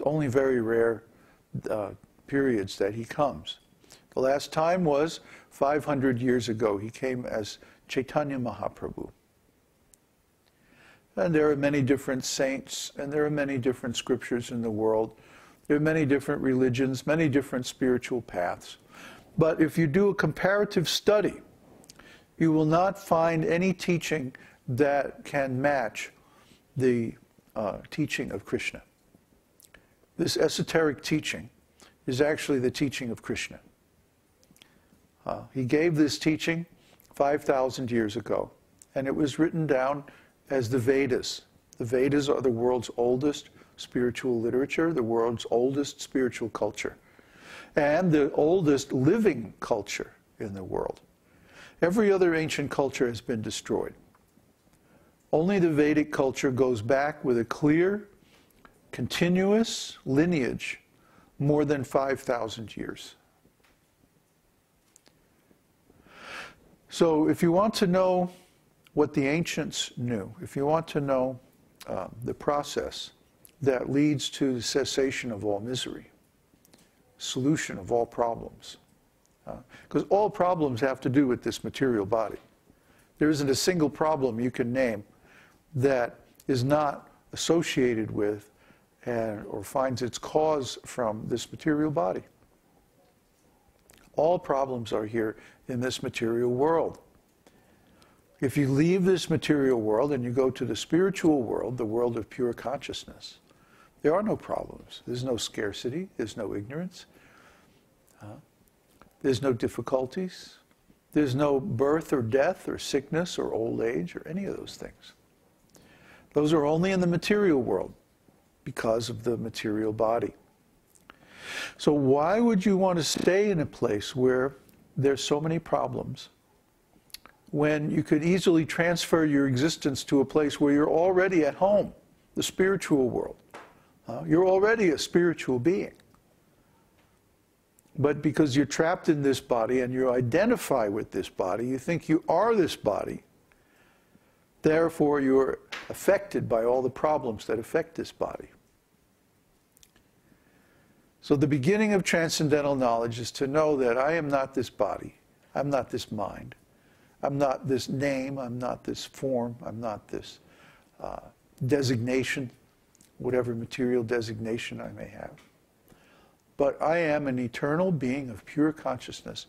only very rare periods that he comes. The last time was 500 years ago. He came as Chaitanya Mahaprabhu. And there are many different saints, and there are many different scriptures in the world. There are many different religions, many different spiritual paths. But if you do a comparative study, you will not find any teaching that can match the teaching of Krishna. This esoteric teaching is actually the teaching of Krishna. He gave this teaching 5,000 years ago, and it was written down as the Vedas. The Vedas are the world's oldest spiritual literature, the world's oldest spiritual culture, and the oldest living culture in the world. Every other ancient culture has been destroyed. Only the Vedic culture goes back with a clear, continuous lineage more than 5,000 years. So if you want to know what the ancients knew, if you want to know the process that leads to the cessation of all misery, solution of all problems, because all problems have to do with this material body. There isn't a single problem you can name that is not associated with or finds its cause from this material body. All problems are here in this material world. If you leave this material world and you go to the spiritual world, the world of pure consciousness, there are no problems. There's no scarcity. There's no ignorance. There's no difficulties. There's no birth or death or sickness or old age or any of those things. Those are only in the material world because of the material body. So why would you want to stay in a place where there's so many problems when you could easily transfer your existence to a place where you're already at home, the spiritual world? You're already a spiritual being. But because you're trapped in this body and you identify with this body, you think you are this body, therefore you're affected by all the problems that affect this body. So the beginning of transcendental knowledge is to know that I am not this body, I'm not this mind, I'm not this name, I'm not this form, I'm not this designation, whatever material designation I may have. But I am an eternal being of pure consciousness,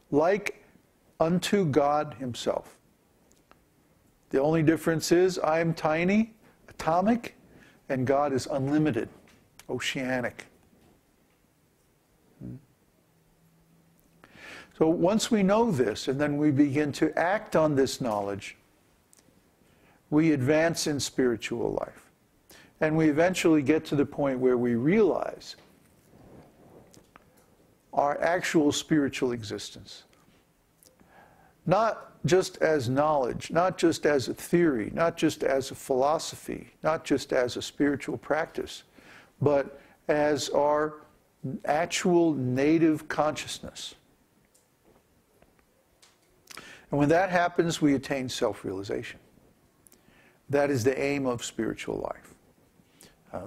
like unto God himself. The only difference is I am tiny, atomic, and God is unlimited, oceanic. So once we know this, and then we begin to act on this knowledge, we advance in spiritual life. And we eventually get to the point where we realize our actual spiritual existence. Not just as knowledge, not just as a theory, not just as a philosophy, not just as a spiritual practice, but as our actual native consciousness. And when that happens, we attain self-realization. That is the aim of spiritual life.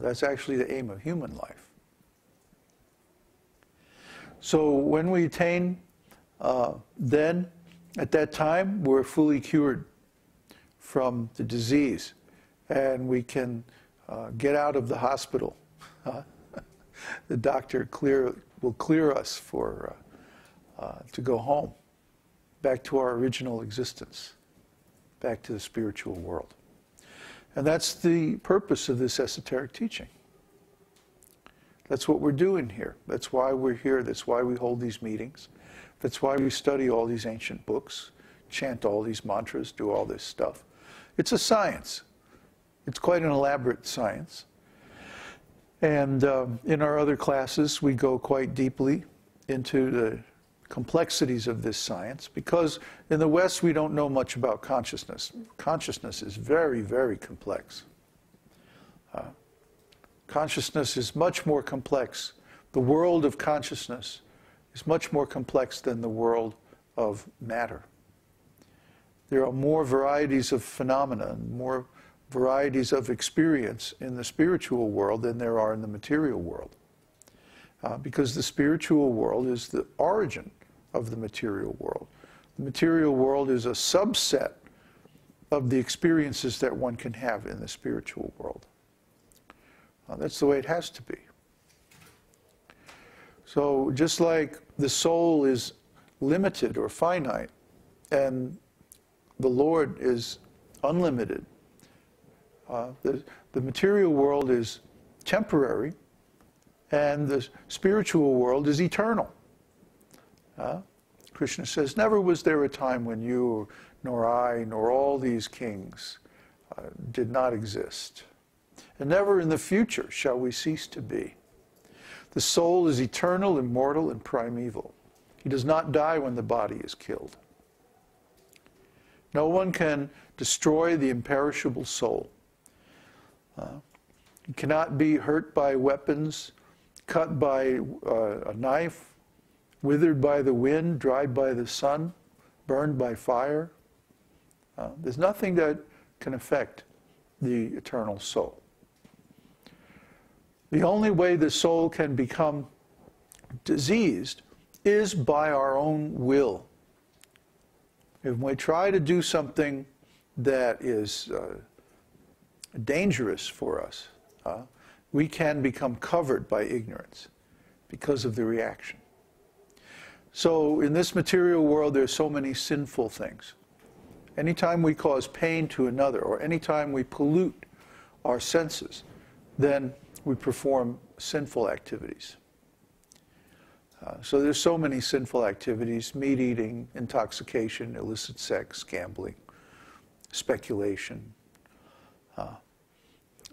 That's actually the aim of human life. So when we attain, then at that time we're fully cured from the disease, and we can get out of the hospital. The doctor will clear us to go home, back to our original existence, back to the spiritual world. And that's the purpose of this esoteric teaching. That's what we're doing here. That's why we're here. That's why we hold these meetings. That's why we study all these ancient books, chant all these mantras, do all this stuff. It's a science. It's quite an elaborate science. And in our other classes, we go quite deeply into the complexities of this science, because in the West we don't know much about consciousness. Consciousness is very, very complex. Consciousness is much more complex. The world of consciousness is much more complex than the world of matter. There are more varieties of phenomena, more varieties of experience in the spiritual world than there are in the material world. Because the spiritual world is the origin of the material world. The material world is a subset of the experiences that one can have in the spiritual world. That's the way it has to be. So just like the soul is limited or finite, and the Lord is unlimited, the material world is temporary, and the spiritual world is eternal. Krishna says, never was there a time when you, nor I, nor all these kings did not exist. And never in the future shall we cease to be. The soul is eternal, immortal, and primeval. He does not die when the body is killed. No one can destroy the imperishable soul. It cannot be hurt by weapons, cut by a knife, withered by the wind, dried by the sun, burned by fire. There's nothing that can affect the eternal soul. The only way the soul can become diseased is by our own will. If we try to do something that is dangerous for us, we can become covered by ignorance because of the reaction. So in this material world, there's so many sinful things. Anytime we cause pain to another, or anytime we pollute our senses, then we perform sinful activities. So there's so many sinful activities: meat eating, intoxication, illicit sex, gambling, speculation.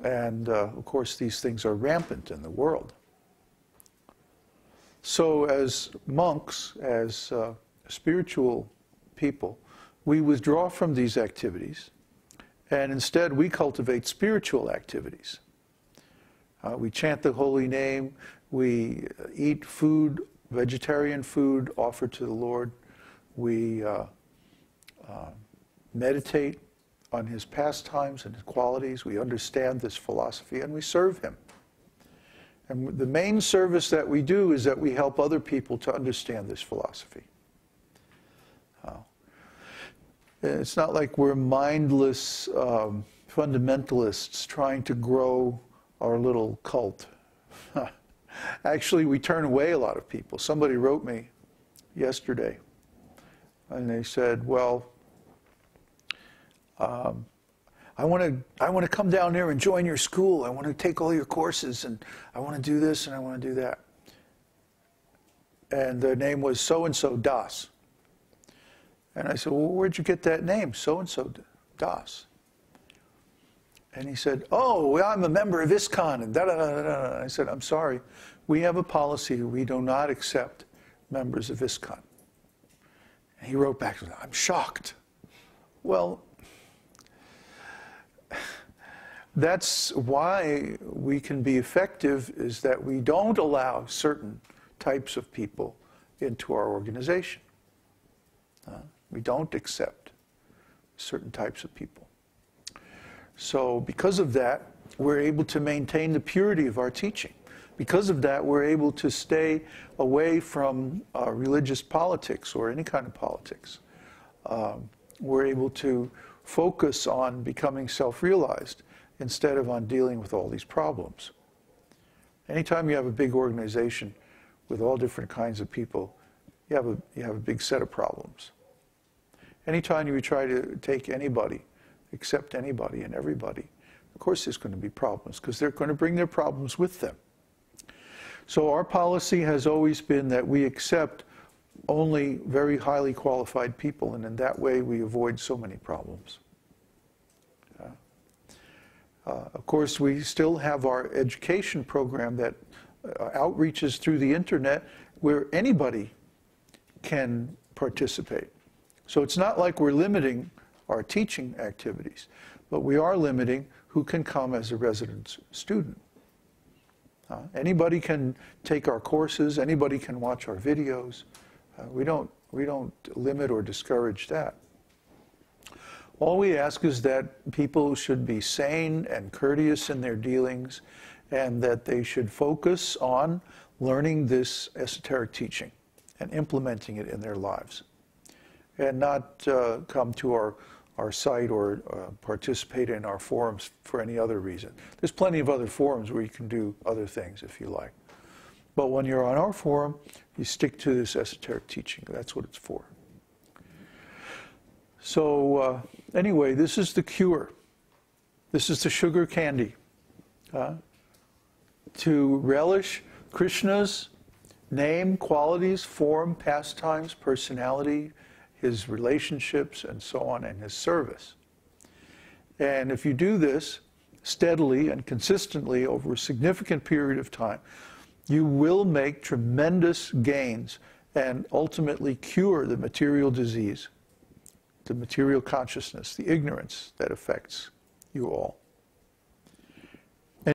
And of course, these things are rampant in the world. So as monks, as spiritual people, we withdraw from these activities, and instead we cultivate spiritual activities. We chant the holy name, we eat food, vegetarian food offered to the Lord, we meditate on his pastimes and his qualities, we understand this philosophy, and we serve him. And the main service that we do is that we help other people to understand this philosophy. It's not like we're mindless fundamentalists trying to grow our little cult. Actually, we turn away a lot of people. Somebody wrote me yesterday, and they said, well, I want to come down there and join your school. I want to take all your courses, and I want to do this, and I want to do that. And their name was so-and-so Das. And I said, well, where'd you get that name, so-and-so Das? And he said, oh, well, I'm a member of ISKCON, and da-da-da-da-da. I said, I'm sorry. We have a policy. We do not accept members of ISKCON. And he wrote back, I'm shocked. Well, that's why we can be effective, is that we don't allow certain types of people into our organization. We don't accept certain types of people. So because of that, we're able to maintain the purity of our teaching. Because of that, we're able to stay away from religious politics or any kind of politics. We're able to focus on becoming self-realized instead of on dealing with all these problems. Anytime you have a big organization with all different kinds of people, you have a big set of problems. Anytime you try to take anybody, accept anybody and everybody, of course there's going to be problems, because they're going to bring their problems with them. So our policy has always been that we accept only very highly qualified people, and in that way we avoid so many problems. Of course, we still have our education program that outreaches through the internet, where anybody can participate. So it's not like we're limiting our teaching activities, but we are limiting who can come as a resident student. Anybody can take our courses, anybody can watch our videos. We don't limit or discourage that. All we ask is that people should be sane and courteous in their dealings, and that they should focus on learning this esoteric teaching and implementing it in their lives, and not come to our site or participate in our forums for any other reason. There's plenty of other forums where you can do other things if you like. But when you're on our forum, you stick to this esoteric teaching. That's what it's for. So anyway, this is the cure. This is the sugar candy. To relish Krishna's name, qualities, form, pastimes, personality, his relationships, and so on, and his service. And if you do this steadily and consistently over a significant period of time, you will make tremendous gains and ultimately cure the material disease, the material consciousness, the ignorance that affects you all.